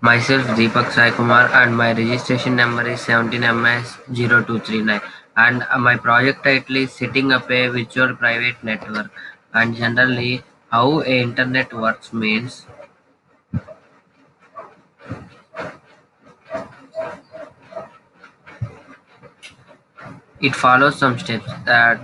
Myself Deepak Sai Kumar and my registration number is 17MS0239 and my project title is setting up a virtual private network, and generally how a internet works means it follows some steps.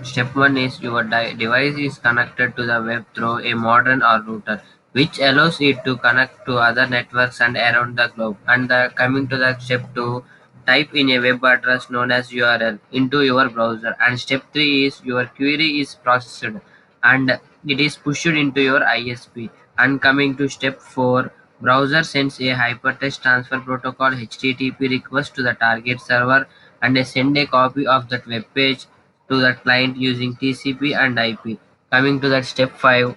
Step 1 is your device is connected to the web through a modern or router, which allows it to connect to other networks and around the globe. And coming to the step 2, type in a web address known as URL into your browser. And step 3 is your query is processed and it is pushed into your ISP. And coming to step 4, browser sends a hypertext transfer protocol HTTP request to the target server and send a copy of that web page to the client using TCP and IP. Coming to that step 5,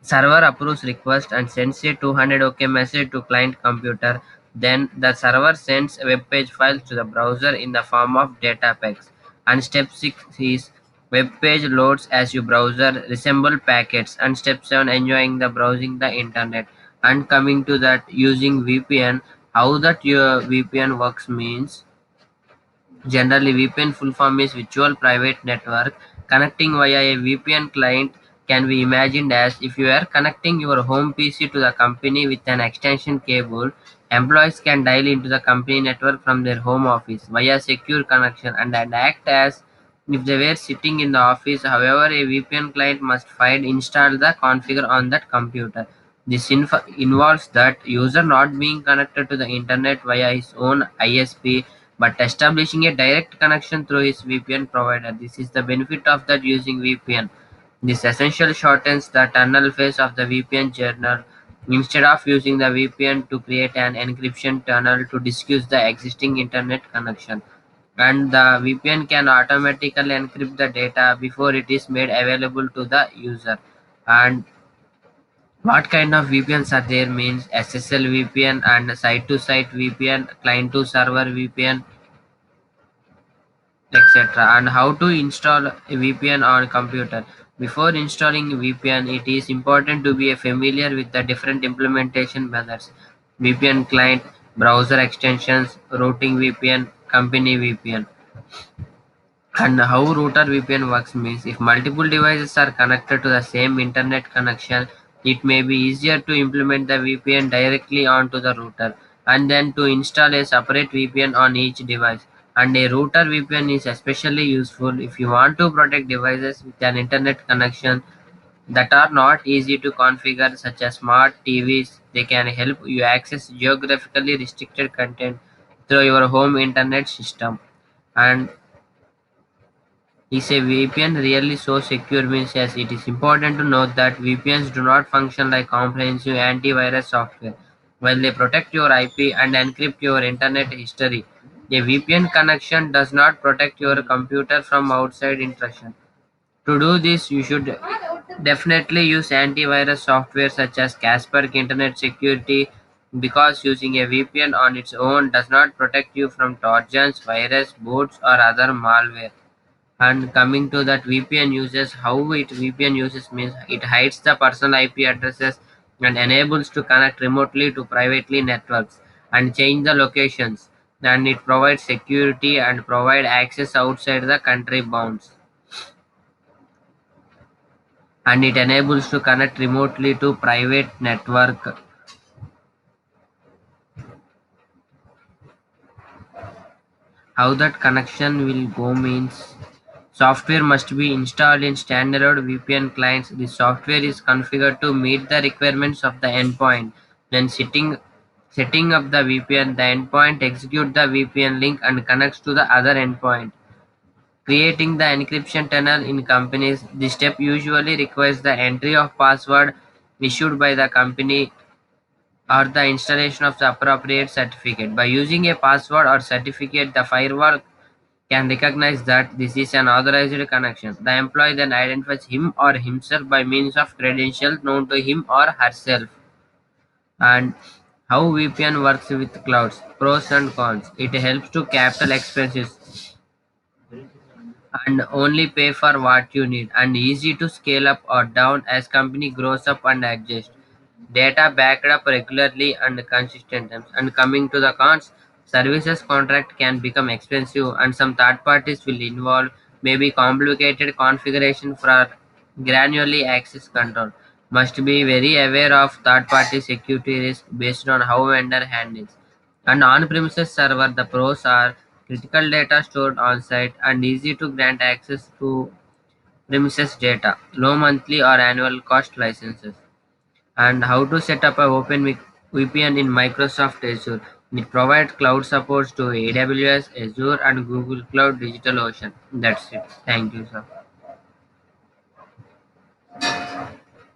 server approves request and sends a 200 OK message to client computer. Then the server sends web page files to the browser in the form of data packs. And step 6 is web page loads as your browser resemble packets. And step 7, enjoying the browsing the internet. And coming to that, using VPN, how that your VPN works means generally, VPN full form is Virtual Private Network. Connecting via a VPN client can be imagined as if you are connecting your home PC to the company with an extension cable. Employees can dial into the company network from their home office via secure connection and act as if they were sitting in the office. However, a VPN client must find install the configure on that computer. This involves that user not being connected to the internet via his own ISP but establishing a direct connection through his VPN provider. This is the benefit of that using VPN. This essentially shortens the tunnel phase of the VPN journey. Instead of using the VPN to create an encryption tunnel to disguise the existing internet connection, and the VPN can automatically encrypt the data before it is made available to the user. And what kind of VPNs are there means SSL VPN and site-to-site VPN, client-to-server VPN, etc. And how to install a VPN on computer. Before installing VPN, it is important to be familiar with the different implementation methods: VPN client, browser extensions, routing VPN, company VPN. And how router VPN works means if multiple devices are connected to the same internet connection, it may be easier to implement the VPN directly onto the router and then to install a separate VPN on each device. And a router VPN is especially useful if you want to protect devices with an internet connection that are not easy to configure, such as smart TVs. They can help you access geographically restricted content through your home internet system. And is a VPN really so secure means yes, it is important to note that VPNs do not function like comprehensive antivirus software. While they protect your IP and encrypt your internet history, a VPN connection does not protect your computer from outside intrusion. To do this, you should definitely use antivirus software such as Kaspersky Internet Security, because using a VPN on its own does not protect you from Trojans, virus, bots, or other malware. And coming to that VPN uses, how it VPN uses means it hides the personal IP addresses and enables to connect remotely to privately networks and change the locations. And it provides security and provide access outside the country bounds. And it enables to connect remotely to private network. How that connection will go means software must be installed in standard VPN clients. The software is configured to meet the requirements of the endpoint. Then setting up the VPN, the endpoint executes the VPN link and connects to the other endpoint. Creating the encryption tunnel in companies. This step usually requires the entry of password issued by the company or the installation of the appropriate certificate. By using a password or certificate, the firewall can recognize that this is an authorized connection. The employee then identifies him or himself by means of credentials known to him or herself. And how VPN works with clouds. Pros and cons. It helps to capital expenses and only pay for what you need, and easy to scale up or down as company grows up and adjust. Data backed up regularly and consistent times. And coming to the cons, services contract can become expensive and some third parties will involve maybe complicated configuration for granularly access control. Must be very aware of third party security risk based on how vendor handles. And on-premises server, the pros are critical data stored on-site and easy to grant access to premises data, low monthly or annual cost licenses, and how to set up a open VPN in Microsoft Azure. It provides cloud supports to AWS, Azure, and Google Cloud DigitalOcean. That's it. Thank you, sir.